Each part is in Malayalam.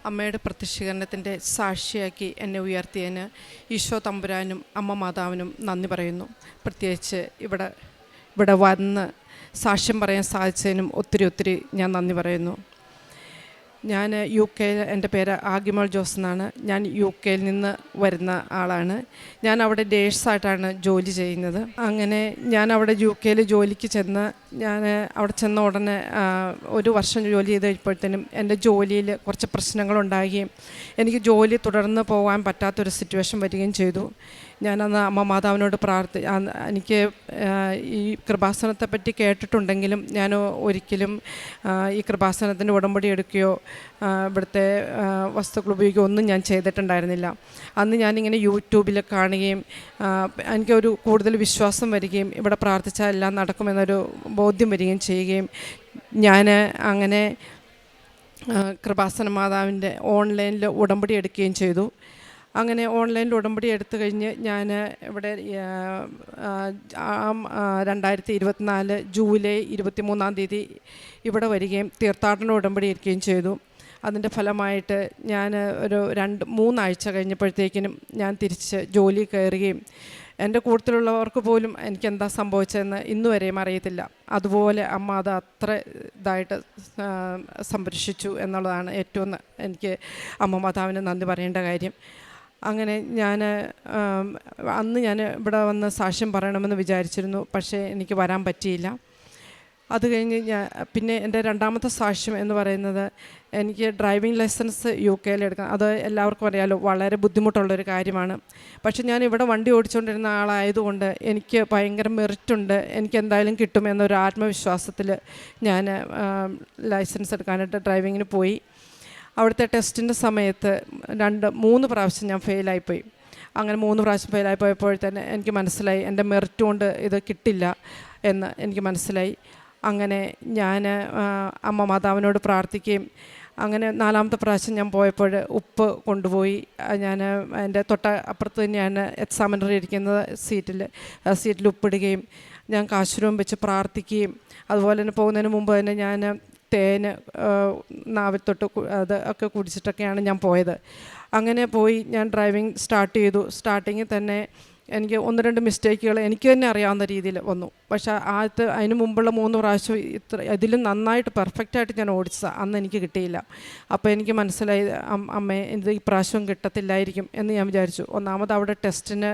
അമ്മയുടെ പ്രത്യക്ഷീകരണത്തിൻ്റെ സാക്ഷിയാക്കി എന്നെ ഉയർത്തിയതിന് ഈശോ തമ്പുരാനും അമ്മ മാതാവിനും നന്ദി പറയുന്നു. പ്രത്യേകിച്ച് ഇവിടെ വന്ന് സാക്ഷ്യം പറയാൻ സാധിച്ചതിനും ഒത്തിരി ഞാൻ നന്ദി പറയുന്നു. ഞാൻ UK, എൻ്റെ പേര് ആഗിമോൾ ജോസ് എന്നാണ്. ഞാൻ UK നിന്ന് വരുന്ന ആളാണ്. ഞാൻ അവിടെ നേഴ്സായിട്ടാണ് ജോലി ചെയ്യുന്നത്. അങ്ങനെ ഞാൻ അവിടെ UK ജോലിക്ക് ചെന്ന് ഞാൻ അവിടെ ചെന്ന ഉടനെ 1 വർഷം ജോലി ചെയ്ത് കഴിഞ്ഞപ്പോഴത്തേനും എൻ്റെ ജോലിയിൽ കുറച്ച് പ്രശ്നങ്ങളുണ്ടാകുകയും എനിക്ക് ജോലി തുടർന്ന് പോകാൻ പറ്റാത്തൊരു സിറ്റുവേഷൻ വരികയും ചെയ്തു. ഞാനന്ന് അമ്മ മാതാവിനോട് എനിക്ക് ഈ കൃപാസനത്തെപ്പറ്റി കേട്ടിട്ടുണ്ടെങ്കിലും ഞാൻ ഒരിക്കലും ഈ കൃപാസനത്തിൻ്റെ ഉടമ്പടി എടുക്കുകയോ ഇവിടുത്തെ വസ്തുക്കൾ ഉപയോഗിക്കുകയോ ഒന്നും ഞാൻ ചെയ്തിട്ടുണ്ടായിരുന്നില്ല. അന്ന് ഞാനിങ്ങനെ യൂട്യൂബിൽ കാണുകയും എനിക്കൊരു കൂടുതൽ വിശ്വാസം വരികയും ഇവിടെ പ്രാർത്ഥിച്ചാൽ എല്ലാം നടക്കുമെന്നൊരു ബോധ്യം വരികയും ചെയ്യുകയും ഞാൻ അങ്ങനെ കൃപാസന മാതാവിൻ്റെ ഓൺലൈനിൽ ഉടമ്പടി എടുക്കുകയും ചെയ്തു. അങ്ങനെ ഓൺലൈനിൽ ഉടമ്പടി എടുത്തു കഴിഞ്ഞ് ഞാൻ ഇവിടെ 2024 ജൂലൈ 23 ഇവിടെ വരികയും തീർത്ഥാടന ഉടമ്പടി എടുക്കുകയും ചെയ്തു. അതിൻ്റെ ഫലമായിട്ട് ഞാൻ ഒരു 2-3 ആഴ്ച കഴിഞ്ഞപ്പോഴത്തേക്കിനും ഞാൻ തിരിച്ച് ജോലി കയറുകയും എൻ്റെ കൂട്ടത്തിലുള്ളവർക്ക് പോലും എനിക്കെന്താ സംഭവിച്ചതെന്ന് ഇന്നുവരെയും അറിയത്തില്ല. അതുപോലെ അമ്മ അത് അത്ര ഇതായിട്ട് സംരക്ഷിച്ചു എന്നുള്ളതാണ് ഏറ്റവും എനിക്ക് അമ്മ മാതാവിന് നന്ദി പറയേണ്ട കാര്യം. അങ്ങനെ അന്ന് ഞാൻ ഇവിടെ വന്ന് സാക്ഷ്യം പറയണമെന്ന് വിചാരിച്ചിരുന്നു. പക്ഷേ എനിക്ക് വരാൻ പറ്റിയില്ല. അത് കഴിഞ്ഞ് പിന്നെ എൻ്റെ രണ്ടാമത്തെ സാക്ഷ്യം എന്ന് പറയുന്നത്, എനിക്ക് ഡ്രൈവിംഗ് ലൈസൻസ് UK എടുക്കാം. അത് എല്ലാവർക്കും അറിയാമല്ലോ, വളരെ ബുദ്ധിമുട്ടുള്ളൊരു കാര്യമാണ്. പക്ഷേ ഞാൻ ഇവിടെ വണ്ടി ഓടിച്ചുകൊണ്ടിരുന്ന ആളായതുകൊണ്ട് എനിക്ക് ഭയങ്കര മെറിറ്റുണ്ട്, എനിക്ക് എന്തായാലും കിട്ടും എന്നൊരു ആത്മവിശ്വാസത്തിൽ ഞാൻ ലൈസൻസ് എടുക്കാനായിട്ട് ഡ്രൈവിങ്ങിന് പോയി. അവിടുത്തെ ടെസ്റ്റിൻ്റെ സമയത്ത് 2-3 പ്രാവശ്യം ഞാൻ ഫെയിലായിപ്പോയി. അങ്ങനെ 3 പ്രാവശ്യം ഫെയിലായിപ്പോയപ്പോൾ തന്നെ എനിക്ക് മനസ്സിലായി എൻ്റെ മെറിറ്റ് കൊണ്ട് ഇത് കിട്ടില്ല എന്ന് എനിക്ക് മനസ്സിലായി. അങ്ങനെ ഞാൻ അമ്മ മാതാവിനോട് പ്രാർത്ഥിക്കുകയും അങ്ങനെ 4ാമത്തെ പ്രാവശ്യം ഞാൻ പോയപ്പോൾ ഉപ്പ് കൊണ്ടുപോയി. ഞാൻ എൻ്റെ അപ്പുറത്ത് തന്നെയാണ് എക്സാമിനർ ഇരിക്കുന്നത് സീറ്റിൽ ഉപ്പിടുകയും ഞാൻ കാശുരൂപം വെച്ച് പ്രാർത്ഥിക്കുകയും അതുപോലെ തന്നെ പോകുന്നതിന് മുമ്പ് തന്നെ ഞാൻ തേന് നാവിൽ തൊട്ട് അത് ഒക്കെ കുടിച്ചിട്ടൊക്കെയാണ് ഞാൻ പോയത്. അങ്ങനെ പോയി ഞാൻ ഡ്രൈവിംഗ് സ്റ്റാർട്ട് ചെയ്തു. സ്റ്റാർട്ടിങ്ങിൽ തന്നെ എനിക്ക് 1-2 മിസ്റ്റേക്കുകൾ എനിക്ക് തന്നെ അറിയാവുന്ന രീതിയിൽ വന്നു. പക്ഷേ അതിന് മുമ്പുള്ള 3 പ്രാവശ്യം ഇതിലും നന്നായിട്ട് പെർഫെക്റ്റായിട്ട് ഞാൻ ഓടിച്ചതാണ്. അന്ന് എനിക്ക് കിട്ടിയില്ല. അപ്പോൾ എനിക്ക് മനസ്സിലായി, അമ്മേ ഇത് ഈ പ്രാവശ്യം കിട്ടത്തില്ലായിരിക്കും എന്ന് ഞാൻ വിചാരിച്ചു. ഒന്നാമത് അവിടെ ടെസ്റ്റിന്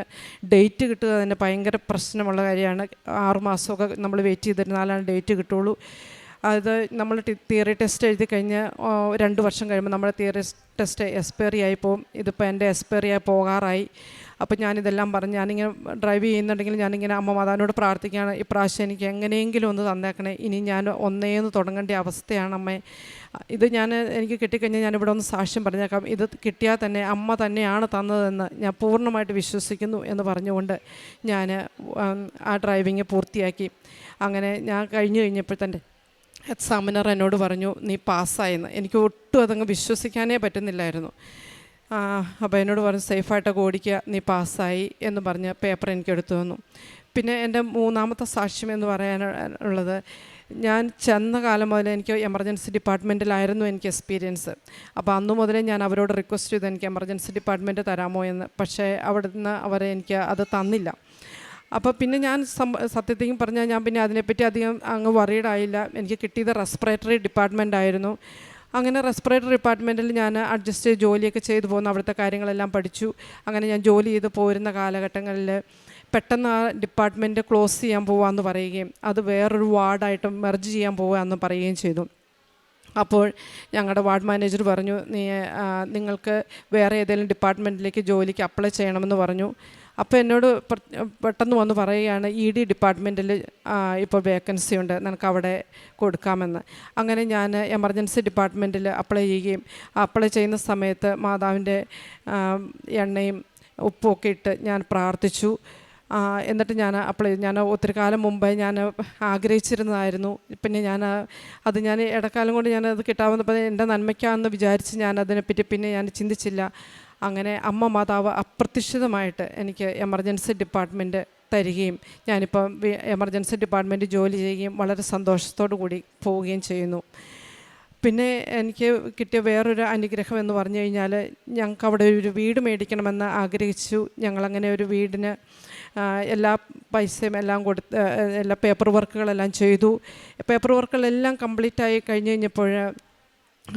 ഡേറ്റ് കിട്ടുക തന്നെ ഭയങ്കര പ്രശ്നമുള്ള കാര്യമാണ്. 6 മാസമൊക്കെ നമ്മൾ വെയിറ്റ് ചെയ്തിരുന്നാലാണ് ഡേറ്റ് കിട്ടുള്ളൂ. അത് നമ്മൾ തിയറി ടെസ്റ്റ് എഴുതി കഴിഞ്ഞ് 2 വർഷം കഴിയുമ്പോൾ നമ്മുടെ തിയറി ടെസ്റ്റ് എക്സ്പയറി ആയി പോകും. ഇതിപ്പോൾ എൻ്റെ എക്സ്പയറി ആയി പോകാറായി. അപ്പോൾ ഞാനിതെല്ലാം പറഞ്ഞ് ഞാനിങ്ങനെ ഡ്രൈവ് ചെയ്യുന്നുണ്ടെങ്കിൽ ഞാനിങ്ങനെ അമ്മ മാതാവിനോട് പ്രാർത്ഥിക്കുകയാണ്, ഇപ്രാവശ്യം എനിക്ക് എങ്ങനെയെങ്കിലും ഒന്ന് തന്നേക്കണേ, ഇനി ഞാൻ ഒന്നേന്ന് തുടങ്ങേണ്ട അവസ്ഥയാണ് അമ്മേ. ഇത് എനിക്ക് കിട്ടിക്കഴിഞ്ഞാൽ ഞാനിവിടെ ഒന്ന് സാക്ഷ്യം പറഞ്ഞേക്കാം, ഇത് കിട്ടിയാൽ തന്നെ അമ്മ തന്നെയാണ് തന്നതെന്ന് ഞാൻ പൂർണ്ണമായിട്ട് വിശ്വസിക്കുന്നു എന്ന് പറഞ്ഞുകൊണ്ട് ഞാൻ ആ ഡ്രൈവിങ് പൂർത്തിയാക്കി. അങ്ങനെ ഞാൻ കഴിഞ്ഞപ്പോൾ തന്നെ എക്സാമിനർ എന്നോട് പറഞ്ഞു, നീ പാസ്സായെന്ന്. എനിക്ക് ഒട്ടും അതങ്ങ് വിശ്വസിക്കാനേ പറ്റുന്നില്ലായിരുന്നു. അപ്പോൾ എന്നോട് പറഞ്ഞു, സേഫായിട്ടൊക്കെ ഓടിക്കുക, നീ പാസ്സായി എന്ന് പറഞ്ഞ് പേപ്പർ എനിക്ക് എടുത്തു തന്നു. പിന്നെ എൻ്റെ 3ാമത്തെ സാക്ഷ്യം എന്ന് പറയാനുള്ളത്, ഞാൻ ചെന്ന കാലം മുതൽ എനിക്ക് എമർജൻസി ഡിപ്പാർട്ട്മെൻറ്റിലായിരുന്നു എനിക്ക് എക്സ്പീരിയൻസ്. അപ്പോൾ അന്നു മുതലേ ഞാൻ അവരോട് റിക്വസ്റ്റ് ചെയ്തു എനിക്ക് എമർജൻസി ഡിപ്പാർട്ട്മെൻറ്റ് തരാമോ എന്ന്. പക്ഷേ അവിടുന്ന് എനിക്ക് അത് തന്നില്ല. അപ്പോൾ പിന്നെ ഞാൻ സത്യത്തേക്കും പറഞ്ഞാൽ ഞാൻ പിന്നെ അതിനെപ്പറ്റി അധികം അങ്ങ് വറീഡായില്ല. എനിക്ക് കിട്ടിയത് റെസ്പിറേറ്ററി ഡിപ്പാർട്ട്മെൻ്റ് ആയിരുന്നു. അങ്ങനെ റെസ്പിറേറ്ററി ഡിപ്പാർട്ട്മെൻറ്റിൽ ഞാൻ അഡ്ജസ്റ്റ് ചെയ്ത് ജോലിയൊക്കെ ചെയ്തു പോകുന്ന അവിടുത്തെ കാര്യങ്ങളെല്ലാം പഠിച്ചു. അങ്ങനെ ഞാൻ ജോലി ചെയ്ത് പോരുന്ന കാലഘട്ടങ്ങളിൽ പെട്ടെന്ന് ആ ഡിപ്പാർട്ട്മെൻറ്റ് ക്ലോസ് ചെയ്യാൻ പോകാമെന്ന് പറയുകയും അത് വേറൊരു വാർഡായിട്ട് മെർജ് ചെയ്യാൻ പോകാമെന്ന് പറയുകയും ചെയ്തു. അപ്പോൾ ഞങ്ങളുടെ വാർഡ് മാനേജർ പറഞ്ഞു, നിങ്ങൾക്ക് വേറെ ഏതെങ്കിലും ഡിപ്പാർട്ട്മെൻറ്റിലേക്ക് ജോലിക്ക് അപ്ലൈ ചെയ്യണമെന്ന് പറഞ്ഞു. അപ്പോൾ എന്നോട് പെട്ടെന്ന് വന്ന് പറയുകയാണ്, ED ഡിപ്പാർട്ട്മെൻറ്റിൽ ഇപ്പോൾ വേക്കൻസി ഉണ്ട്, നിനക്ക് അവിടെ കൊടുക്കാമെന്ന്. അങ്ങനെ ഞാൻ എമർജൻസി ഡിപ്പാർട്ട്മെൻറ്റിൽ അപ്ലൈ ചെയ്യുകയും അപ്ലൈ ചെയ്യുന്ന സമയത്ത് മാതാവിൻ്റെ എണ്ണയും ഉപ്പും ഒക്കെ ഇട്ട് ഞാൻ പ്രാർത്ഥിച്ചു. എന്നിട്ട് ഞാൻ ഒത്തിരി കാലം മുമ്പേ ഞാൻ ആഗ്രഹിച്ചിരുന്നതായിരുന്നു. പിന്നെ ഞാൻ ഇടക്കാലം കൊണ്ട് ഞാനത് കിട്ടാവുന്നപ്പോൾ എൻ്റെ നന്മയ്ക്കാണെന്ന് വിചാരിച്ച് അതിനെപ്പറ്റി പിന്നെ ഞാൻ ചിന്തിച്ചില്ല. അങ്ങനെ അമ്മ മാതാവ് അപ്രതീക്ഷിതമായിട്ട് എനിക്ക് എമർജൻസി ഡിപ്പാർട്ട്മെൻറ്റ് തരികയും ഞാനിപ്പം എമർജൻസി ഡിപ്പാർട്ട്മെൻറ്റ് ജോലി ചെയ്യുകയും വളരെ സന്തോഷത്തോടു കൂടി പോവുകയും ചെയ്യുന്നു. പിന്നെ എനിക്ക് കിട്ടിയ വേറൊരു അനുഗ്രഹം എന്ന് പറഞ്ഞു കഴിഞ്ഞാൽ, ഞങ്ങൾക്ക് അവിടെ ഒരു വീട് മേടിക്കണമെന്ന് ആഗ്രഹിച്ചു. ഞങ്ങളങ്ങനെ ഒരു വീടിന് എല്ലാ പൈസയും എല്ലാം കൊടുത്ത് എല്ലാ പേപ്പർ വർക്കുകളെല്ലാം ചെയ്തു. പേപ്പർ വർക്കുകളെല്ലാം കംപ്ലീറ്റായി കഴിഞ്ഞ് കഴിഞ്ഞപ്പോൾ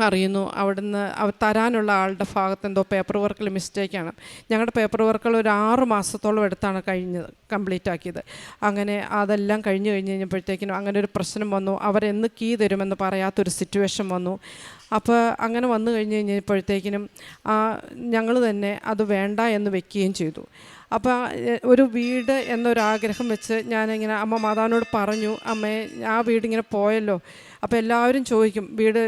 അറിയുന്നു അവിടുന്ന് തരാനുള്ള ആളുടെ ഭാഗത്ത് എന്തോ പേപ്പർ വർക്കിൽ മിസ്റ്റേക്കാണ്. ഞങ്ങളുടെ പേപ്പർ വർക്കുകൾ ഒരു 6 മാസത്തോളം എടുത്താണ് കംപ്ലീറ്റ് ആക്കിയത്. അങ്ങനെ അതെല്ലാം കഴിഞ്ഞ് കഴിഞ്ഞപ്പോഴത്തേക്കിനും അങ്ങനെ ഒരു പ്രശ്നം വന്നു. അവരെന്ന് കീ തരുമെന്ന് പറയാത്തൊരു സിറ്റുവേഷൻ വന്നു. അപ്പോൾ അങ്ങനെ വന്നു കഴിഞ്ഞപ്പോഴത്തേക്കിനും ഞങ്ങൾ തന്നെ അത് വേണ്ട എന്ന് വെക്കുകയും ചെയ്തു. അപ്പോൾ ഒരു വീട് എന്നൊരാഗ്രഹം വെച്ച് ഞാനിങ്ങനെ അമ്മ മാതാവിനോട് പറഞ്ഞു, അമ്മേ ആ വീടിങ്ങനെ പോയല്ലോ. അപ്പോൾ എല്ലാവരും ചോദിക്കും, വീട്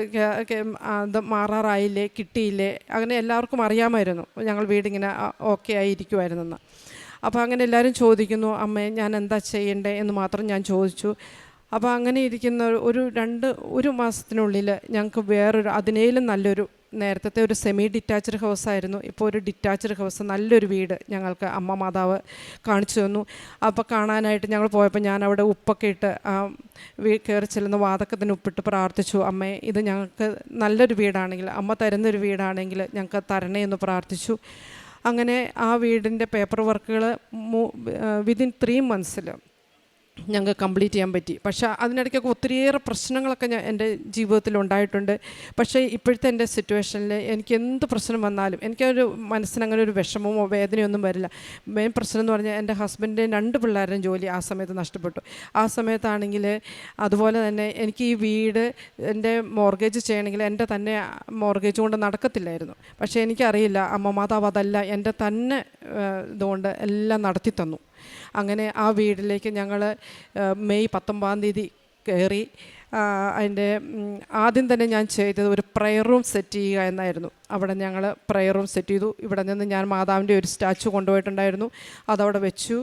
അത് മാറാറായില്ലേ, കിട്ടിയില്ലേ? അങ്ങനെ എല്ലാവർക്കും അറിയാമായിരുന്നു ഒരു വീടിങ്ങനെ ഓക്കെ ആയിരിക്കുമായിരുന്നെന്ന്. അപ്പോൾ അങ്ങനെ എല്ലാവരും ചോദിക്കുന്നു, അമ്മേ ഞാൻ എന്താ ചെയ്യണ്ടേ എന്ന് മാത്രം ഞാൻ ചോദിച്ചു. അപ്പോൾ അങ്ങനെ ഇരിക്കുന്ന ഒരു മാസത്തിനുള്ളിൽ ഞങ്ങൾക്ക് വേറൊരു അതിനേലും നല്ലൊരു, നേരത്തെ ഒരു സെമി ഡിറ്റാച്ച്ഡ് ഹൗസായിരുന്നു, ഇപ്പോൾ ഒരു ഡിറ്റാച്ച്ഡ് ഹൗസ്, നല്ലൊരു വീട് ഞങ്ങൾക്ക് അമ്മ മാതാവ് കാണിച്ചു തന്നു. അപ്പോൾ കാണാനായിട്ട് ഞങ്ങൾ പോയപ്പോൾ ഞാൻ അവിടെ ഉപ്പൊക്കെ ഇട്ട് കയറി ചെല്ലുന്ന വാതക്കത്തിന് ഉപ്പിട്ട് പ്രാർത്ഥിച്ചു, അമ്മേ ഇത് ഞങ്ങൾക്ക് നല്ലൊരു വീടാണെങ്കിൽ, അമ്മ തരുന്നൊരു വീടാണെങ്കിൽ ഞങ്ങൾക്ക് തരണേ എന്ന് പ്രാർത്ഥിച്ചു. അങ്ങനെ ആ വീടിൻ്റെ പേപ്പർ വർക്കുകൾ വിതിൻ 3 months ഞങ്ങൾക്ക് കംപ്ലീറ്റ് ചെയ്യാൻ പറ്റി. പക്ഷേ അതിനിടയ്ക്കൊക്കെ ഒത്തിരിയേറെ പ്രശ്നങ്ങളൊക്കെ എൻ്റെ ജീവിതത്തിൽ ഉണ്ടായിട്ടുണ്ട്. പക്ഷേ ഇപ്പോഴത്തെ എൻ്റെ സിറ്റുവേഷനിൽ എനിക്ക് എന്ത് പ്രശ്നം വന്നാലും എനിക്കൊരു മനസ്സിനങ്ങനെ ഒരു വിഷമമോ വേദനയൊന്നും വരില്ല. മെയിൻ പ്രശ്നം എന്ന് പറഞ്ഞാൽ എൻ്റെ ഹസ്ബൻഡിൻ്റെ 2 പിള്ളേരുടെയും ജോലി ആ സമയത്ത് നഷ്ടപ്പെട്ടു. ആ സമയത്താണെങ്കിൽ അതുപോലെ തന്നെ എനിക്ക് ഈ വീട് എൻ്റെ മോർഗേജ് ചെയ്യണമെങ്കിൽ എൻ്റെ തന്നെ മോർഗേജ് കൊണ്ട് നടക്കത്തില്ലായിരുന്നു. പക്ഷേ എനിക്കറിയില്ല, അമ്മ മാതാവ് അതല്ല എൻ്റെ തന്നെ ഇതുകൊണ്ട് എല്ലാം നടത്തി തന്നു. അങ്ങനെ ആ വീട്ടിലേക്ക് ഞങ്ങൾ മെയ് 19 കയറി. അതിൻ്റെ ആദ്യം തന്നെ ഞാൻ ചെയ്തത് ഒരു പ്രയർ റൂം സെറ്റ് ചെയ്യുക എന്നായിരുന്നു. അവിടെ ഞങ്ങൾ പ്രയർ റൂം സെറ്റ് ചെയ്തു. ഇവിടെ നിന്ന് ഞാൻ മാതാവിൻ്റെ ഒരു സ്റ്റാച്ചു കൊണ്ടുപോയിട്ടുണ്ടായിരുന്നു, അതവിടെ വെച്ചു.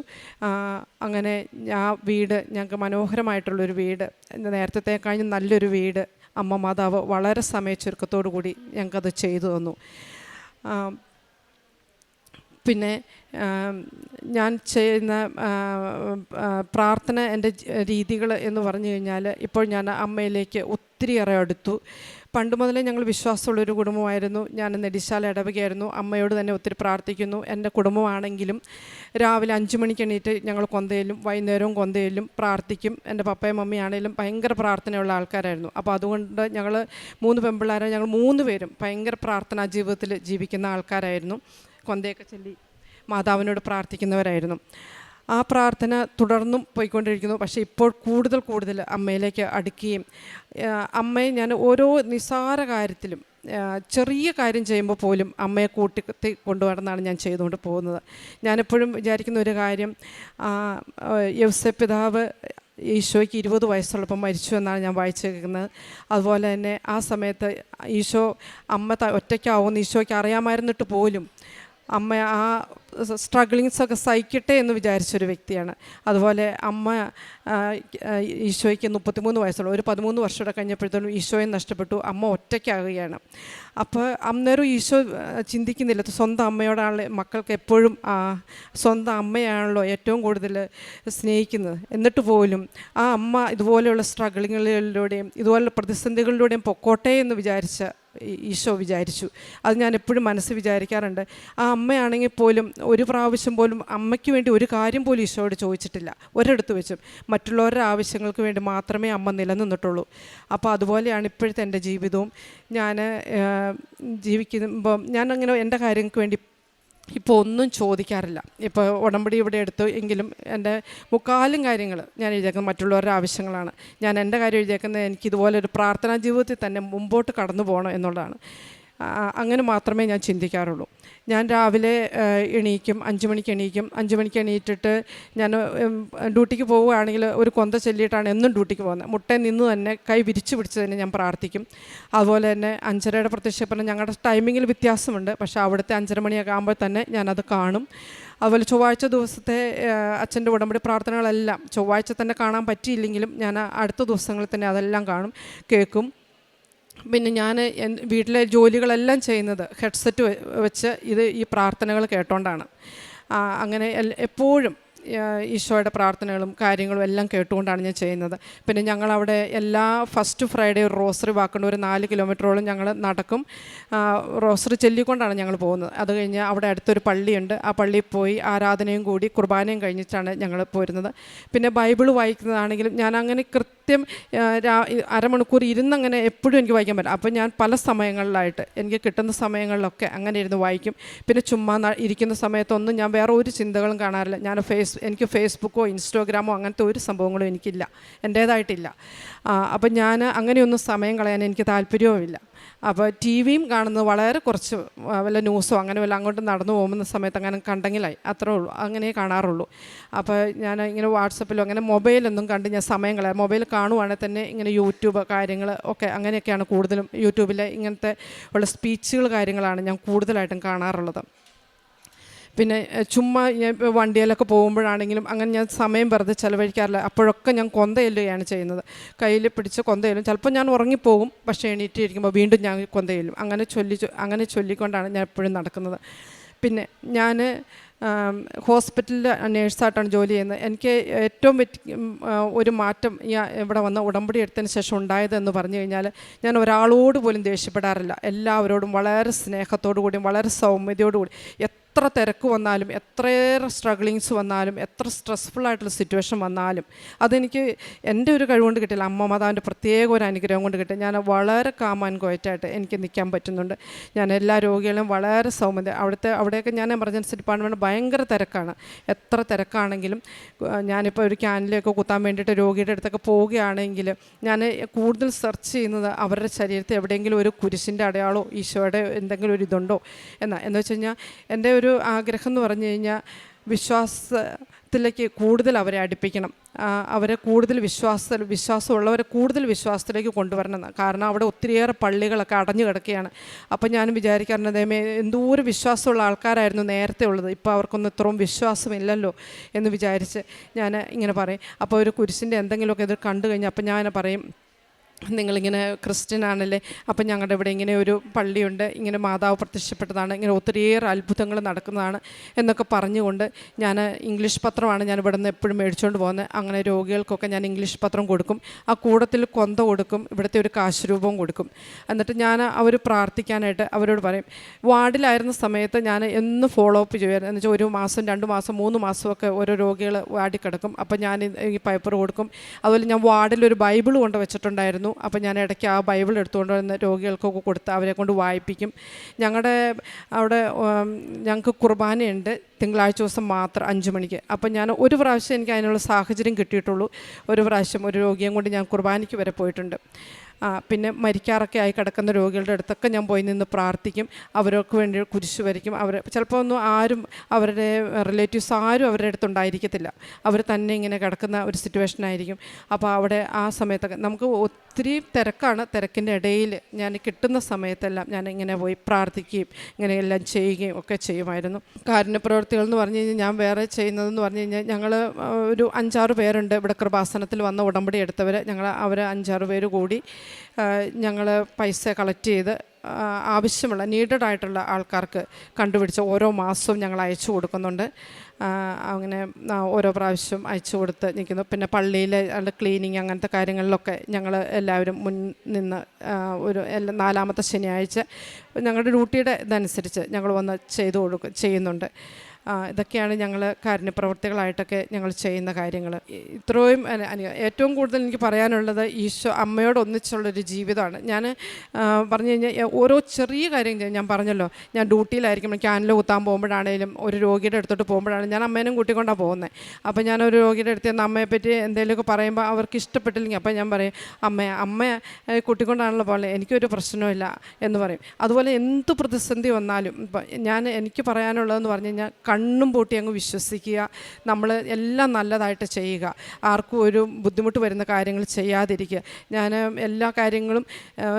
അങ്ങനെ ആ വീട് ഞങ്ങൾക്ക് മനോഹരമായിട്ടുള്ളൊരു വീട്, നേരത്തെ കഴിഞ്ഞ് നല്ലൊരു വീട് അമ്മ മാതാവ് വളരെ സമയച്ചുരുക്കത്തോടു കൂടി ഞങ്ങൾക്കത് ചെയ്തു തന്നു. പിന്നെ ഞാൻ ചെയ്യുന്ന പ്രാർത്ഥന എൻ്റെ രീതികൾ എന്ന് പറഞ്ഞു കഴിഞ്ഞാൽ, ഇപ്പോൾ ഞാൻ അമ്മയിലേക്ക് ഒത്തിരിയേറെ അടുത്തു. പണ്ട് മുതലേ ഞങ്ങൾ വിശ്വാസമുള്ളൊരു കുടുംബമായിരുന്നു. ഞാൻ നെടിശാല ഇടവകയായിരുന്നു. അമ്മയോട് തന്നെ ഒത്തിരി പ്രാർത്ഥിക്കുന്നു. എൻ്റെ കുടുംബമാണെങ്കിലും രാവിലെ 5 മണിക്ക് എണീറ്റ് ഞങ്ങൾ കൊന്തയിലും വൈകുന്നേരവും കൊന്തയിലും പ്രാർത്ഥിക്കും. എൻ്റെ പപ്പയും മമ്മിയാണെങ്കിലും ഭയങ്കര പ്രാർത്ഥനയുള്ള ആൾക്കാരായിരുന്നു. അപ്പോൾ അതുകൊണ്ട് ഞങ്ങൾ 3 പെൺപിള്ളേരെ, ഞങ്ങൾ 3 പേരും ഭയങ്കര പ്രാർത്ഥനാ ജീവിതത്തിൽ ജീവിക്കുന്ന ആൾക്കാരായിരുന്നു. കൊന്തയൊക്കെ ചൊല്ലി മാതാവിനോട് പ്രാർത്ഥിക്കുന്നവരായിരുന്നു. ആ പ്രാർത്ഥന തുടർന്നും പോയിക്കൊണ്ടിരിക്കുന്നു. പക്ഷേ ഇപ്പോൾ കൂടുതൽ അമ്മയിലേക്ക് അടുക്കുകയും അമ്മയെ ഞാൻ ഓരോ നിസ്സാര കാര്യത്തിലും ചെറിയ കാര്യം ചെയ്യുമ്പോൾ പോലും അമ്മയെ കൂട്ടി കൊണ്ടുവന്നാണ് ഞാൻ ചെയ്തുകൊണ്ട് പോകുന്നത്. ഞാനെപ്പോഴും വിചാരിക്കുന്ന ഒരു കാര്യം, യൗസേപ്പ് പിതാവ് ഈശോയ്ക്ക് 20 വയസ്സുള്ളപ്പോൾ മരിച്ചു എന്നാണ് ഞാൻ വായിച്ചു കേൾക്കുന്നത്. അതുപോലെ തന്നെ ആ സമയത്ത് ഈശോ അമ്മ ഒറ്റയ്ക്കാവുമെന്ന് ഈശോയ്ക്ക് അറിയാമായിരുന്നിട്ട് പോലും അമ്മ ആ സ്ട്രഗ്ലിങ്സൊക്കെ സഹിക്കട്ടെ എന്ന് വിചാരിച്ചൊരു വ്യക്തിയാണ്. അതുപോലെ അമ്മ ഈശോയ്ക്ക് 33 വയസ്സുള്ള ഒരു 13 വർഷം കഴിഞ്ഞപ്പോഴത്തേനും ഈശോയെ നഷ്ടപ്പെട്ടു. അമ്മ ഒറ്റയ്ക്കാകുകയാണ്. അപ്പോൾ അന്നേരം ഈശോ ചിന്തിക്കുന്നില്ല, സ്വന്തം അമ്മയോടാണ് മക്കൾക്ക് എപ്പോഴും സ്വന്തം അമ്മയാണല്ലോ ഏറ്റവും കൂടുതൽ സ്നേഹിക്കുന്നത്. എന്നിട്ട് പോലും ആ അമ്മ ഇതുപോലെയുള്ള സ്ട്രഗിളുകളിലൂടെയും ഇതുപോലുള്ള പ്രതിസന്ധികളിലൂടെയും പൊക്കോട്ടെ എന്ന് ഈശോ വിചാരിച്ചു. അത് ഞാൻ എപ്പോഴും മനസ്സ് വിചാരിക്കാറുണ്ട്. ആ അമ്മയാണെങ്കിൽ പോലും ഒരു പ്രാവശ്യം പോലും അമ്മയ്ക്ക് വേണ്ടി ഒരു കാര്യം പോലും ഈശോയോട് ചോദിച്ചിട്ടില്ല. ഒരിടത്ത് വെച്ചും മറ്റുള്ളവരുടെ ആവശ്യങ്ങൾക്ക് വേണ്ടി മാത്രമേ അമ്മ നിലനിന്നിട്ടുള്ളൂ. അപ്പോൾ അതുപോലെയാണ് ഇപ്പോഴത്തെ എൻ്റെ ജീവിതവും. ഞാൻ ജീവിക്കുമ്പം ഞാനങ്ങനെ എൻ്റെ കാര്യങ്ങൾക്ക് വേണ്ടി ഇപ്പോൾ ഒന്നും ചോദിക്കാറില്ല. ഇപ്പോൾ ഉടമ്പടി ഇവിടെ എടുത്തു എങ്കിലും എൻ്റെ മുക്കാലും കാര്യങ്ങൾ ഞാൻ എഴുതിയേക്കുന്നത് മറ്റുള്ളവരുടെ ആവശ്യങ്ങളാണ്. ഞാൻ എൻ്റെ കാര്യം എഴുതിയേക്കുന്നത് എനിക്കിതുപോലൊരു പ്രാർത്ഥനാ ജീവിതത്തിൽ തന്നെ മുമ്പോട്ട് കടന്നു പോകണം എന്നുള്ളതാണ്. അങ്ങനെ മാത്രമേ ഞാൻ ചിന്തിക്കാറുള്ളൂ. ഞാൻ രാവിലെ എണീക്കും, 5 മണിക്ക് എണീക്കും. 5 മണിക്ക് എണീറ്റിട്ട് ഞാൻ ഡ്യൂട്ടിക്ക് പോവുകയാണെങ്കിൽ ഒരു കൊന്ത ചൊല്ലിയിട്ടാണ് എന്നും ഡ്യൂട്ടിക്ക് പോകുന്നത്. മുട്ടയിൽ നിന്ന് തന്നെ കൈ വിരിച്ചു പിടിച്ച് തന്നെ ഞാൻ പ്രാർത്ഥിക്കും. അതുപോലെ തന്നെ 5:30 പ്രത്യക്ഷപ്പെടണം. ഞങ്ങളുടെ ടൈമിങ്ങിൽ വ്യത്യാസമുണ്ട്, പക്ഷേ അവിടുത്തെ 5:30 മണിയൊക്കെ ആകുമ്പോൾ തന്നെ ഞാനത് കാണും. അതുപോലെ ചൊവ്വാഴ്ച ദിവസത്തെ അച്ഛൻ്റെ ഉടമ്പടി പ്രാർത്ഥനകളെല്ലാം ചൊവ്വാഴ്ച തന്നെ കാണാൻ പറ്റിയില്ലെങ്കിലും ഞാൻ അടുത്ത ദിവസങ്ങളിൽ തന്നെ അതെല്ലാം കാണും, കേൾക്കും. പിന്നെ ഞാൻ വീട്ടിലെ ജോലികളെല്ലാം ചെയ്യുന്നത് ഹെഡ്സെറ്റ് വെച്ച് ഈ പ്രാർത്ഥനകൾ കേട്ടോണ്ടാണ്. അങ്ങനെ എപ്പോഴും ഈശോയുടെ പ്രാർത്ഥനകളും കാര്യങ്ങളും എല്ലാം കേട്ടുകൊണ്ടാണ് ഞാൻ ചെയ്യുന്നത്. പിന്നെ ഞങ്ങളവിടെ എല്ലാ ഫസ്റ്റ് ഫ്രൈഡേ ഒരു റോസറി വാക്കുണ്ട്, ഒരു 4 കിലോമീറ്ററോളം ഞങ്ങൾ നടക്കും, റോസറി ചൊല്ലിക്കൊണ്ടാണ് ഞങ്ങൾ പോകുന്നത്. അത് കഴിഞ്ഞ് അവിടെ അടുത്തൊരു പള്ളിയുണ്ട്, ആ പള്ളിയിൽ പോയി ആരാധനയും കൂടി കുർബാനയും കഴിഞ്ഞിട്ടാണ് ഞങ്ങൾ പോരുന്നത്. പിന്നെ ബൈബിൾ വായിക്കുന്നതാണെങ്കിലും ഞാൻ അങ്ങനെ കൃത്യം അരമണിക്കൂർ ഇരുന്നങ്ങനെ എപ്പോഴും എനിക്ക് വായിക്കാൻ പറ്റും. അപ്പോൾ ഞാൻ പല സമയങ്ങളിലായിട്ട് എനിക്ക് കിട്ടുന്ന സമയങ്ങളിലൊക്കെ അങ്ങനെ ഇരുന്ന് വായിക്കും. പിന്നെ ചുമ്മാ ഇരിക്കുന്ന സമയത്തൊന്നും ഞാൻ വേറെ ഒരു ചിന്തകളും കാണാറില്ല. എനിക്ക് ഫേസ്ബുക്കോ ഇൻസ്റ്റാഗ്രാമോ അങ്ങനത്തെ ഒരു സംഭവങ്ങളും എനിക്കില്ല, എൻ്റേതായിട്ടില്ല. അപ്പം ഞാൻ അങ്ങനെയൊന്നും സമയം കളയാൻ എനിക്ക് താല്പര്യവുമില്ല. അപ്പോൾ ടി വിയും കാണുന്നത് വളരെ കുറച്ച്, വല്ല ന്യൂസോ അങ്ങനെ വല്ല അങ്ങോട്ട് നടന്നു പോകുന്ന സമയത്ത് അങ്ങനെ കണ്ടെങ്കിലായി, അത്രേ ഉള്ളൂ, അങ്ങനെ കാണാറുള്ളൂ. അപ്പോൾ ഞാൻ ഇങ്ങനെ വാട്സപ്പിലോ അങ്ങനെ മൊബൈലൊന്നും കണ്ട് ഞാൻ സമയം കളയാം. മൊബൈൽ കാണുവാണെങ്കിൽ തന്നെ ഇങ്ങനെ യൂട്യൂബ് കാര്യങ്ങൾ ഒക്കെ അങ്ങനെയൊക്കെയാണ് കൂടുതലും. യൂട്യൂബിലെ ഇങ്ങനത്തെ ഉള്ള സ്പീച്ചുകൾ കാര്യങ്ങളാണ് ഞാൻ കൂടുതലായിട്ടും കാണാറുള്ളത്. പിന്നെ ചുമ്മാ വണ്ടിയിലൊക്കെ പോകുമ്പോഴാണെങ്കിലും അങ്ങനെ ഞാൻ സമയം വെറുതെ ചിലവഴിക്കാറില്ല. അപ്പോഴൊക്കെ ഞാൻ കൊന്തയെല്ലുകയാണ് ചെയ്യുന്നത്. കയ്യിൽ പിടിച്ച് കൊന്തയെല്ലും. ചിലപ്പോൾ ഞാൻ ഉറങ്ങിപ്പോകും, പക്ഷേ എണീറ്റിരിക്കുമ്പോൾ വീണ്ടും ഞാൻ കൊന്തയെല്ലും. അങ്ങനെ ചൊല്ലിക്കൊണ്ടാണ് ഞാൻ എപ്പോഴും നടക്കുന്നത്. പിന്നെ ഞാൻ ഹോസ്പിറ്റലിൽ നേഴ്സായിട്ടാണ് ജോലി ചെയ്യുന്നത്. എനിക്ക് ഏറ്റവും ഒരു മാറ്റം ഇവിടെ വന്ന് ഉടമ്പടി എടുത്തതിന് ശേഷം ഉണ്ടായതെന്ന് പറഞ്ഞു കഴിഞ്ഞാൽ, ഞാൻ ഒരാളോട് പോലും ദേഷ്യപ്പെടാറില്ല. എല്ലാവരോടും വളരെ സ്നേഹത്തോടു കൂടിയും വളരെ സൗമ്യതയോടുകൂടി, എത്ര തിരക്ക് വന്നാലും എത്രയേറെ സ്ട്രഗിളിങ്സ് വന്നാലും എത്ര സ്ട്രെസ്ഫുള്ളായിട്ടുള്ള സിറ്റുവേഷൻ വന്നാലും അതെനിക്ക് എൻ്റെ ഒരു കഴിവുകൊണ്ട് കിട്ടില്ല, അമ്മ മാതാവിൻ്റെ പ്രത്യേക ഒരു അനുഗ്രഹം കൊണ്ട് കിട്ടും. ഞാൻ വളരെ കാം ആൻഡ് ക്വയറ്റായിട്ട് എനിക്ക് നിൽക്കാൻ പറ്റുന്നുണ്ട്. ഞാൻ എല്ലാ രോഗികളും വളരെ സൗമ്യത, അവിടെയൊക്കെ ഞാൻ എമർജൻസി ഡിപ്പാർട്ട്മെൻറ്റ് ഭയങ്കര തിരക്കാണ്. എത്ര തിരക്കാണെങ്കിലും ഞാനിപ്പോൾ ഒരു ക്യാനിലേക്ക് കുത്താൻ വേണ്ടിയിട്ട് രോഗിയുടെ അടുത്തൊക്കെ പോവുകയാണെങ്കിൽ ഞാൻ കൂടുതൽ സെർച്ച് ചെയ്യുന്നത് അവരുടെ ശരീരത്തിൽ എവിടെയെങ്കിലും ഒരു കുരിശിൻ്റെ അടയാളോ ഈശോയുടെ എന്തെങ്കിലും ഒരു ഇതുണ്ടോ എന്ന് വെച്ച് കഴിഞ്ഞാൽ എൻ്റെ ഒരു ആഗ്രഹം എന്ന് പറഞ്ഞു കഴിഞ്ഞാൽ വിശ്വാസത്തിലേക്ക് കൂടുതൽ അവരെ അടുപ്പിക്കണം, അവരെ കൂടുതൽ വിശ്വാസമുള്ളവരെ കൂടുതൽ വിശ്വാസത്തിലേക്ക് കൊണ്ടുവരണം. കാരണം അവിടെ ഒത്തിരിയേറെ പള്ളികളൊക്കെ അടഞ്ഞു കിടക്കുകയാണ്. അപ്പം ഞാൻ വിചാരിക്കാറുണ്ട്, ദൈവമേ എന്തോരം വിശ്വാസമുള്ള ആൾക്കാരായിരുന്നു നേരത്തെ ഉള്ളത്, ഇപ്പോൾ അവർക്കൊന്നും ഇത്രയും വിശ്വാസമില്ലല്ലോ എന്ന് വിചാരിച്ച് ഞാൻ ഇങ്ങനെ പറയും. അപ്പോൾ ഒരു കുരിശിൻ്റെ എന്തെങ്കിലുമൊക്കെ ഇത് കണ്ടു കഴിഞ്ഞാൽ അപ്പം ഞാൻ പറയും, നിങ്ങളിങ്ങനെ ക്രിസ്ത്യൻ ആണല്ലേ, അപ്പം ഞങ്ങളുടെ ഇവിടെ ഇങ്ങനെ ഒരു പള്ളിയുണ്ട്, ഇങ്ങനെ മാതാവ് പ്രത്യക്ഷപ്പെട്ടതാണ്, ഇങ്ങനെ ഒത്തിരിയേറെ അത്ഭുതങ്ങൾ നടക്കുന്നതാണ് എന്നൊക്കെ പറഞ്ഞുകൊണ്ട് ഞാൻ ഇംഗ്ലീഷ് പത്രമാണ് ഞാൻ ഇവിടെ നിന്ന് എപ്പോഴും മേടിച്ചുകൊണ്ട് പോകുന്നത്. അങ്ങനെ രോഗികൾക്കൊക്കെ ഞാൻ ഇംഗ്ലീഷ് പത്രം കൊടുക്കും, ആ കൂടത്തിൽ കൊന്ത കൊടുക്കും, ഇവിടുത്തെ ഒരു കാശ് രൂപവും കൊടുക്കും. എന്നിട്ട് ഞാൻ അവർ പ്രാർത്ഥിക്കാനായിട്ട് അവരോട് പറയും. വാർഡിലായിരുന്ന സമയത്ത് ഞാൻ എന്ന് ഫോളോ അപ്പ് ചെയ്യുമായിരുന്നു. എന്ന് വെച്ചാൽ 1 മാസം 2 മാസം 3 മാസമൊക്കെ ഓരോ രോഗികൾ വാർഡിൽ കിടക്കും. അപ്പം ഞാൻ ഈ പേപ്പർ കൊടുക്കും. അതുപോലെ ഞാൻ വാർഡിലൊരു ബൈബിൾ കൊണ്ട് വെച്ചിട്ടുണ്ടായിരുന്നു. അപ്പോൾ ഞാൻ ഇടയ്ക്ക് ആ ബൈബിൾ എടുത്തുകൊണ്ട് വന്ന് രോഗികൾക്കൊക്കെ കൊടുത്ത് അവരെ കൊണ്ട് വായിപ്പിക്കും. ഞങ്ങളുടെ അവിടെ ഞങ്ങൾക്ക് കുർബാനയുണ്ട് തിങ്കളാഴ്ച ദിവസം മാത്രം 5 മണിക്ക്. അപ്പം ഞാൻ ഒരു പ്രാവശ്യം എനിക്ക് അതിനുള്ള സാഹചര്യം കിട്ടിയിട്ടുള്ളൂ. ഒരു പ്രാവശ്യം ഒരു രോഗിയെ കൊണ്ട് ഞാൻ കുർബാനയ്ക്ക് വരെ പോയിട്ടുണ്ട്. പിന്നെ മരിക്കാറൊക്കെ ആയി കിടക്കുന്ന രോഗികളുടെ അടുത്തൊക്കെ ഞാൻ പോയി നിന്ന് പ്രാർത്ഥിക്കും. അവർക്ക് വേണ്ടി കുരിശ് വരയ്ക്കും. അവർ ചിലപ്പോൾ ഒന്നും ആരും അവരുടെ റിലേറ്റീവ്സ് ആരും അവരുടെ അടുത്തുണ്ടായിരിക്കത്തില്ല, അവർ തന്നെ ഇങ്ങനെ കിടക്കുന്ന ഒരു സിറ്റുവേഷനായിരിക്കും. അപ്പോൾ അവിടെ ആ സമയത്തൊക്കെ നമുക്ക് ഒത്തിരി തിരക്കാണ്. തിരക്കിൻ്റെ ഇടയിൽ ഞാൻ കിട്ടുന്ന സമയത്തെല്ലാം ഞാൻ ഇങ്ങനെ പോയി പ്രാർത്ഥിക്കുകയും ഇങ്ങനെ എല്ലാം ചെയ്യുകയും ഒക്കെ ചെയ്യുമായിരുന്നു. കാരുണ്യ പ്രവൃത്തികൾ എന്ന് പറഞ്ഞു കഴിഞ്ഞാൽ ഞാൻ വേറെ ചെയ്യുന്നതെന്ന് പറഞ്ഞു കഴിഞ്ഞാൽ, ഞങ്ങൾ ഒരു 5-6 പേരുണ്ട് ഇവിടെ കൃപാസനത്തിൽ വന്ന ഉടമ്പടി എടുത്തവർ. അവർ 5-6 പേര് കൂടി ഞങ്ങൾ പൈസ കളക്ട് ചെയ്ത് ആവശ്യമുള്ള നീഡഡ് ആയിട്ടുള്ള ആൾക്കാർക്ക് കണ്ടുപിടിച്ച് ഓരോ മാസവും ഞങ്ങൾ അയച്ചു കൊടുക്കുന്നുണ്ട്. അങ്ങനെ ഓരോ പ്രാവശ്യം അയച്ചു കൊടുത്ത് നിൽക്കുന്നു. പിന്നെ പള്ളിയിലെ ക്ലീനിങ് അങ്ങനത്തെ കാര്യങ്ങളിലൊക്കെ ഞങ്ങൾ എല്ലാവരും മുൻ നിന്ന് ഒരു 4ാമത്തെ ശനിയാഴ്ച ഞങ്ങളുടെ ഡ്യൂട്ടിയുടെ ഇതനുസരിച്ച് ഞങ്ങൾ വന്ന് ചെയ്യുന്നുണ്ട്. ഇതൊക്കെയാണ് ഞങ്ങൾ കാരുണ്യപ്രവർത്തികളായിട്ടൊക്കെ ഞങ്ങൾ ചെയ്യുന്ന കാര്യങ്ങൾ. ഇത്രയും ഏറ്റവും കൂടുതൽ എനിക്ക് പറയാനുള്ളത് ഈശോ അമ്മയോട് ഒന്നിച്ചുള്ളൊരു ജീവിതമാണ്. ഞാൻ പറഞ്ഞു കഴിഞ്ഞാൽ ഓരോ ചെറിയ കാര്യം ഞാൻ പറഞ്ഞല്ലോ, ഞാൻ ഡ്യൂട്ടിയിലായിരിക്കും, ക്യാനിൽ കുത്താൻ പോകുമ്പോഴാണേലും ഒരു രോഗിയുടെ അടുത്തോട്ട് പോകുമ്പോഴാണെങ്കിലും ഞാൻ അമ്മേനും കൂട്ടിക്കൊണ്ടാണ് പോകുന്നത്. അപ്പോൾ ഞാനൊരു രോഗിയുടെ അടുത്ത് നിന്ന് അമ്മയെപ്പറ്റി എന്തെങ്കിലുമൊക്കെ പറയുമ്പോൾ അവർക്ക് ഇഷ്ടപ്പെട്ടില്ലെങ്കിൽ അപ്പം ഞാൻ പറയും, അമ്മ കൂട്ടിക്കൊണ്ടാണല്ലോ പോകുന്നത്, എനിക്കൊരു പ്രശ്നമില്ല എന്ന് പറയും. അതുപോലെ എന്ത് പ്രതിസന്ധി വന്നാലും ഇപ്പം എനിക്ക് പറയാനുള്ളതെന്ന് പറഞ്ഞു കഴിഞ്ഞാൽ, കണ്ണും പൂട്ടി അങ്ങ് വിശ്വസിക്കുക, നമ്മൾ എല്ലാം നല്ലതായിട്ട് ചെയ്യുക, ആർക്കും ഒരു ബുദ്ധിമുട്ട് വരുന്ന കാര്യങ്ങൾ ചെയ്യാതിരിക്കുക. ഞാൻ എല്ലാ കാര്യങ്ങളും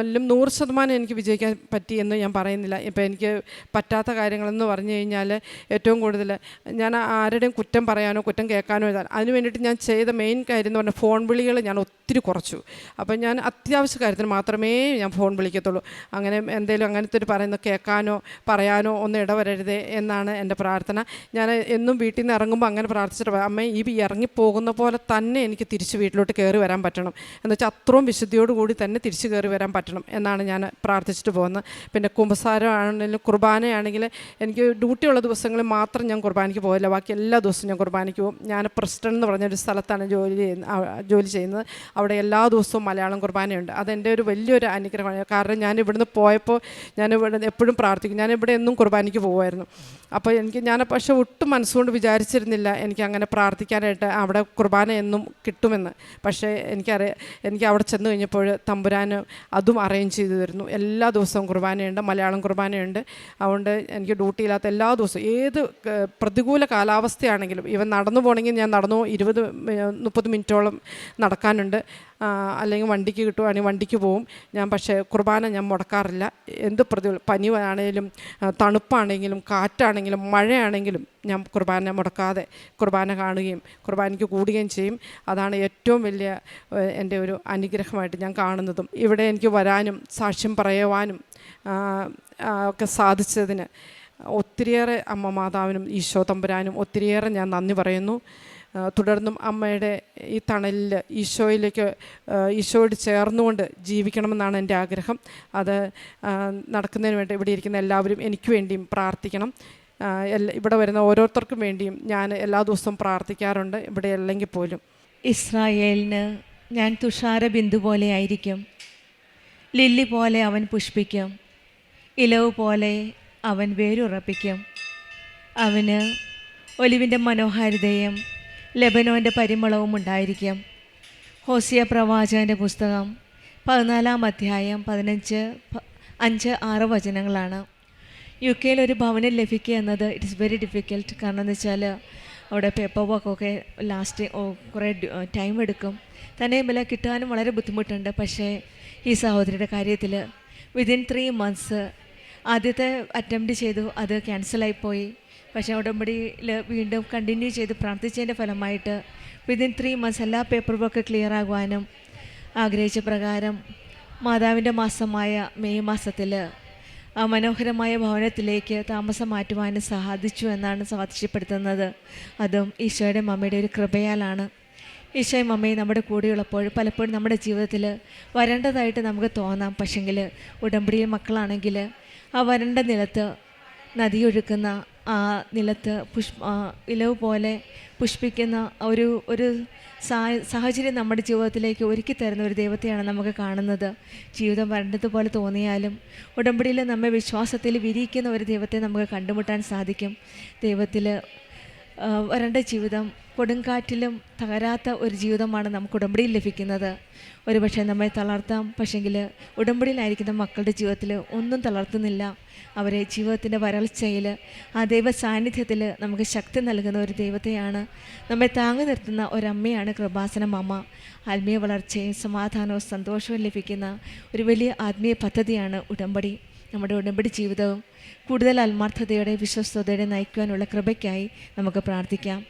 എല്ലാം 100% എനിക്ക് വിജയിക്കാൻ പറ്റിയെന്ന് ഞാൻ പറയുന്നില്ല. ഇപ്പോൾ എനിക്ക് പറ്റാത്ത കാര്യങ്ങളെന്ന് പറഞ്ഞു കഴിഞ്ഞാൽ ഏറ്റവും കൂടുതൽ ഞാൻ ആരുടെയും കുറ്റം പറയാനോ കുറ്റം കേൾക്കാനോ അതിന് വേണ്ടിയിട്ട് ഞാൻ ചെയ്ത മെയിൻ കാര്യം എന്ന് പറഞ്ഞാൽ ഫോൺ വിളികൾ ഞാൻ ഒത്തിരി കുറച്ചു. അപ്പം ഞാൻ അത്യാവശ്യ കാര്യത്തിന് മാത്രമേ ഞാൻ ഫോൺ വിളിക്കത്തുള്ളൂ. അങ്ങനെ എന്തെങ്കിലും അങ്ങനത്തെ ഒരു പറയുന്നത് കേൾക്കാനോ പറയാനോ ഒന്നും ഇടവരരുതേ എന്നാണ് എൻ്റെ പ്രാർത്ഥന. ഞാൻ എന്നും വീട്ടിൽ നിന്ന് ഇറങ്ങുമ്പോൾ അങ്ങനെ പ്രാർത്ഥിച്ചിട്ട് അമ്മേ ഈ ഇറങ്ങിപ്പോകുന്ന പോലെ തന്നെ എനിക്ക് തിരിച്ച് വീട്ടിലോട്ട് കയറി വരാൻ പറ്റണം എന്ന് വെച്ചാൽ അത്രയും വിശുദ്ധിയോടുകൂടി തന്നെ തിരിച്ച് കയറി വരാൻ പറ്റണം എന്നാണ് ഞാൻ പ്രാർത്ഥിച്ചിട്ട് പോകുന്നത്. പിന്നെ കുമ്പസാരമാണെങ്കിലും കുർബാനയാണെങ്കിൽ എനിക്ക് ഡ്യൂട്ടിയുള്ള ദിവസങ്ങളിൽ മാത്രം ഞാൻ കുർബാനയ്ക്ക് പോകില്ല, ബാക്കി എല്ലാ ദിവസവും ഞാൻ കുർബാനയ്ക്ക് പോകും. ഞാൻ പ്രസ്റ്റൺ എന്ന് പറഞ്ഞൊരു സ്ഥലത്താണ് ജോലി ചെയ്യുന്നത്. അവിടെ എല്ലാ ദിവസവും മലയാളം കുർബാനയുണ്ട്. അതെൻ്റെ ഒരു വലിയൊരു അനുഗ്രഹമാണ്. കാരണം ഞാൻ ഇവിടുന്ന് പോയപ്പോൾ ഞാൻ ഇവിടെ എപ്പോഴും പ്രാർത്ഥിക്കും. ഞാൻ ഇവിടെ എന്നും കുർബാനയ്ക്ക് പോകുമായിരുന്നു. അപ്പോൾ ഞാൻ പക്ഷേ ഒട്ടും മനസ്സുകൊണ്ട് വിചാരിച്ചിരുന്നില്ല എനിക്ക് അങ്ങനെ പ്രാർത്ഥിക്കാനായിട്ട് അവിടെ കുർബാന എന്നും കിട്ടുമെന്ന്. പക്ഷേ എനിക്ക് അവിടെ ചെന്ന് കഴിഞ്ഞപ്പോൾ തമ്പുരാൻ അതും അറേഞ്ച് ചെയ്തു തരുന്നു. എല്ലാ ദിവസവും കുർബാനയുണ്ട്, മലയാളം കുർബാനയുണ്ട്. അതുകൊണ്ട് എനിക്ക് ഡ്യൂട്ടിയില്ലാത്ത എല്ലാ ദിവസവും ഏത് പ്രതികൂല കാലാവസ്ഥയാണെങ്കിലും ഇവൻ നടന്നു പോകണമെങ്കിൽ ഞാൻ നടന്നു 20-30 മിനിറ്റോളം നടക്കാനുണ്ട്. അല്ലെങ്കിൽ വണ്ടിക്ക് കിട്ടുവാണെങ്കിൽ വണ്ടിക്ക് പോവും ഞാൻ. പക്ഷേ കുർബാന ഞാൻ മുടക്കാറില്ല. എന്ത് പനി ആണെങ്കിലും തണുപ്പാണെങ്കിലും കാറ്റാണെങ്കിലും മഴയാണെങ്കിലും ഞാൻ കുർബാന മുടക്കാതെ കുർബാന കാണുകയും കുർബാനയ്ക്ക് കൂടുകയും ചെയ്യും. അതാണ് ഏറ്റവും വലിയ എൻ്റെ ഒരു അനുഗ്രഹമായിട്ട് ഞാൻ കാണുന്നതും. ഇവിടെ എനിക്ക് വരാനും സാക്ഷ്യം പറയുവാനും ഒക്കെ സാധിച്ചതിന് ഒത്തിരിയേറെ അമ്മ മാതാവിനും ഈശോ തമ്പുരാനും ഒത്തിരിയേറെ ഞാൻ നന്ദി പറയുന്നു. തുടർന്നും അമ്മയുടെ ഈ തണലിൽ ഈശോയോട് ചേർന്നുകൊണ്ട് ജീവിക്കണമെന്നാണ് എൻ്റെ ആഗ്രഹം. അത് നടക്കുന്നതിന് വേണ്ടി ഇവിടെ ഇരിക്കുന്ന എല്ലാവരും എനിക്ക് വേണ്ടിയും പ്രാർത്ഥിക്കണം. ഇവിടെ വരുന്ന ഓരോരുത്തർക്കും വേണ്ടിയും ഞാൻ എല്ലാ ദിവസവും പ്രാർത്ഥിക്കാറുണ്ട്, ഇവിടെ അല്ലെങ്കിൽ പോലും. ഇസ്രായേലിന് ഞാൻ തുഷാര ബിന്ദു പോലെ ആയിരിക്കും, ലില്ലി പോലെ അവൻ പുഷ്പിക്കും, ഇലവ് പോലെ അവൻ വേരുറപ്പിക്കും. അവന് ഒലിവിൻ്റെ മനോഹാരിതയും ലെബനോൻ്റെ പരിമളവും ഉണ്ടായിരിക്കും. ഹോസിയ പ്രവാചകൻ്റെ പുസ്തകം 14-ാം അധ്യായം 15-5-6 വചനങ്ങളാണ്. UK ഒരു ഭവനം ലഭിക്കുക എന്നത് ഇറ്റ്സ് വെരി ഡിഫിക്കൽട്ട്. കാരണം എന്ന് വെച്ചാൽ അവിടെ പേപ്പർ വർക്കൊക്കെ ലാസ്റ്റ് കുറേ ടൈം എടുക്കും. തന്നെയുമല്ല കിട്ടാനും വളരെ ബുദ്ധിമുട്ടുണ്ട്. പക്ഷേ ഈ സഹോദരിയുടെ കാര്യത്തിൽ വിതിൻ 3 months ആദ്യത്തെ അറ്റംപ്റ്റ് ചെയ്തു, അത് ക്യാൻസലായിപ്പോയി. പക്ഷേ ഉടമ്പടിയിൽ വീണ്ടും കണ്ടിന്യൂ ചെയ്ത് പ്രാർത്ഥിച്ചതിൻ്റെ ഫലമായിട്ട് വിതിൻ 3 months എല്ലാ പേപ്പർ വർക്ക് ക്ലിയർ ആകുവാനും ആഗ്രഹിച്ച പ്രകാരം മാതാവിൻ്റെ മാസമായ മെയ് മാസത്തിൽ ആ മനോഹരമായ ഭവനത്തിലേക്ക് താമസം മാറ്റുവാനും സാധിച്ചു എന്നാണ് സാക്ഷ്യപ്പെടുത്തുന്നത്. അതും ഈശോയുടെ മമ്മയുടെ ഒരു കൃപയാലാണ്. ഈശോയും മമ്മയും നമ്മുടെ കൂടെയുള്ളപ്പോൾ പലപ്പോഴും നമ്മുടെ ജീവിതത്തിൽ വരേണ്ടതായിട്ട് നമുക്ക് തോന്നാം. പക്ഷെങ്കിൽ ഉടമ്പടിയിൽ മക്കളാണെങ്കിൽ ആ വരണ്ട നിലത്ത് നദിയൊഴുക്കുന്ന ആ നിലത്ത് ഇലവ് പോലെ പുഷ്പിക്കുന്ന ഒരു സാഹചര്യം നമ്മുടെ ജീവിതത്തിലേക്ക് ഒരുക്കി തരുന്ന ഒരു ദൈവത്തെയാണ് നമുക്ക് കാണുന്നത്. ജീവിതം വരണ്ടതുപോലെ തോന്നിയാലും ഉടമ്പടിയിൽ നമ്മെ വിശ്വാസത്തിൽ വിരിയിക്കുന്ന ഒരു ദൈവത്തെ നമുക്ക് കണ്ടുമുട്ടാൻ സാധിക്കും. ദൈവത്തിൽ വരണ്ട ജീവിതം, കൊടുങ്കാറ്റിലും തകരാത്ത ഒരു ജീവിതമാണ് നമുക്ക് ഉടമ്പടിയിൽ ലഭിക്കുന്നത്. ഒരുപക്ഷെ നമ്മെ തളർത്താം, പക്ഷെങ്കിൽ ഉടമ്പടിയിലായിരിക്കുന്ന മക്കളുടെ ജീവിതത്തിൽ ഒന്നും തളർത്തുന്നില്ല. അവരെ ജീവിതത്തിൻ്റെ വരൾച്ചയിൽ ആ ദൈവ സാന്നിധ്യത്തിൽ നമുക്ക് ശക്തി നൽകുന്ന ഒരു ദൈവത്തെയാണ്, നമ്മെ താങ്ങി നിർത്തുന്ന ഒരമ്മയാണ് കൃപാസനം അമ്മ. ആത്മീയ വളർച്ചയും സമാധാനവും സന്തോഷവും ലഭിക്കുന്ന ഒരു വലിയ ആത്മീയ പദ്ധതിയാണ് ഉടമ്പടി. നമ്മുടെ ഉടമ്പടി ജീവിതവും കൂടുതൽ ആത്മാർത്ഥതയോടെ വിശ്വസ്തയോടെ നയിക്കുവാനുള്ള കൃപയ്ക്കായി നമുക്ക് പ്രാർത്ഥിക്കാം.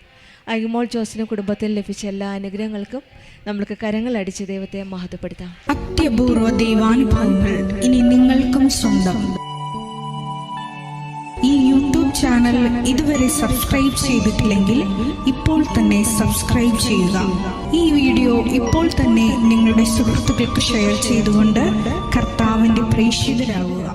അയ്മോൾ ജോസിനും കുടുംബത്തിൽ ലഭിച്ച എല്ലാ അനുഗ്രഹങ്ങൾക്കും നമ്മൾക്ക് കരങ്ങളടിച്ച് ദൈവത്തെ മഹത്വപ്പെടുത്താം. അത്യപൂർവ ദൈവാനുഭവങ്ങൾ ഇനി നിങ്ങൾക്കും സ്വന്തം. ഈ യൂട്യൂബ് ചാനൽ ഇതുവരെ സബ്സ്ക്രൈബ് ചെയ്തിട്ടില്ലെങ്കിൽ ഇപ്പോൾ തന്നെ സബ്സ്ക്രൈബ് ചെയ്യുക. ഈ വീഡിയോ ഇപ്പോൾ തന്നെ നിങ്ങളുടെ സുഹൃത്തുക്കൾക്ക് ഷെയർ ചെയ്തുകൊണ്ട് കർത്താവിൻ്റെ പ്രേക്ഷിതരാകുക.